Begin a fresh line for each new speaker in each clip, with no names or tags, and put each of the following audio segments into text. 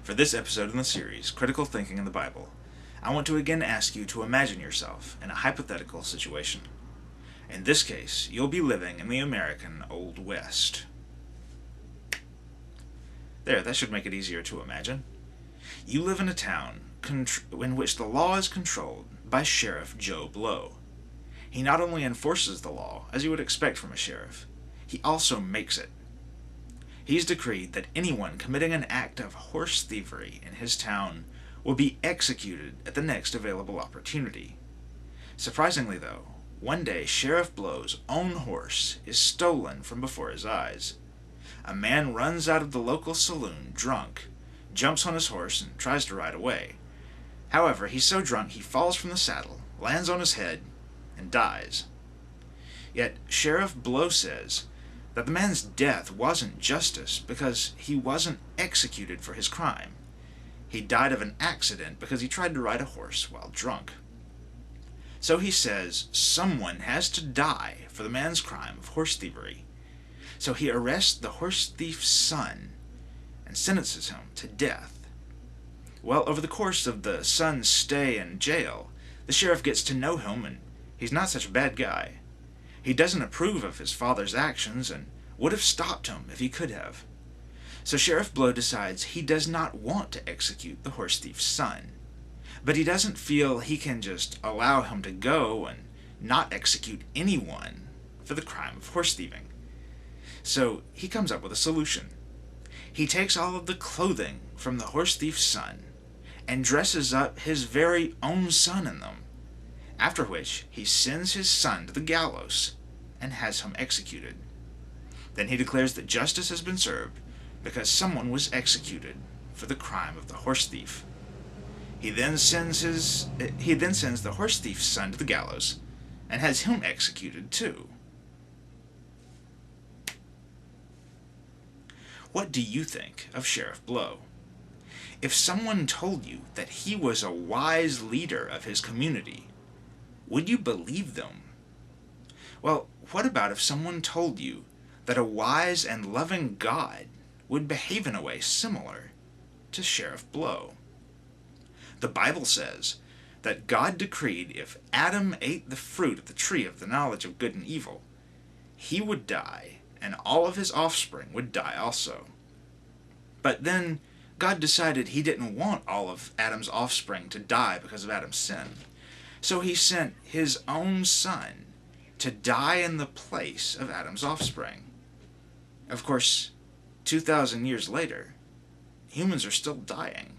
For this episode in the series, Critical Thinking in the Bible, I want to again ask you to imagine yourself in a hypothetical situation. In this case, you'll be living in the American Old West. There, that should make it easier to imagine. You live in a town in which the law is controlled by Sheriff Joe Blow. He not only enforces the law, as you would expect from a sheriff, he also makes it. He's decreed that anyone committing an act of horse thievery in his town will be executed at the next available opportunity. Surprisingly, though, one day Sheriff Blow's own horse is stolen from before his eyes. A man runs out of the local saloon drunk, jumps on his horse, and tries to ride away. However, he's so drunk he falls from the saddle, lands on his head, and dies. Yet Sheriff Blow says that the man's death wasn't justice because he wasn't executed for his crime. He died of an accident because he tried to ride a horse while drunk. So he says someone has to die for the man's crime of horse thievery. So he arrests the horse thief's son and sentences him to death. Well, over the course of the son's stay in jail, the sheriff gets to know him, and he's not such a bad guy. He doesn't approve of his father's actions and would have stopped him if he could have. So Sheriff Blow decides he does not want to execute the horse thief's son. But he doesn't feel he can just allow him to go and not execute anyone for the crime of horse thieving. So he comes up with a solution. He takes all of the clothing from the horse thief's son and dresses up his very own son in them, after which he sends his son to the gallows and has him executed. Then he declares that justice has been served because someone was executed for the crime of the horse thief. He then sends the horse thief's son to the gallows and has him executed too. What do you think of Sheriff Blow? If someone told you that he was a wise leader of his community, would you believe them? Well, what about if someone told you that a wise and loving God would behave in a way similar to Sheriff Blow? The Bible says that God decreed if Adam ate the fruit of the tree of the knowledge of good and evil, he would die, and all of his offspring would die also. But then God decided he didn't want all of Adam's offspring to die because of Adam's sin. So he sent his own son to die in the place of Adam's offspring. Of course, 2,000 years later, humans are still dying.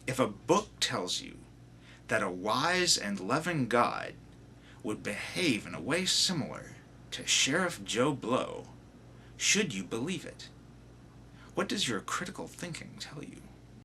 If a book tells you that a wise and loving God would behave in a way similar to Sheriff Joe Blow, should you believe it? What does your critical thinking tell you?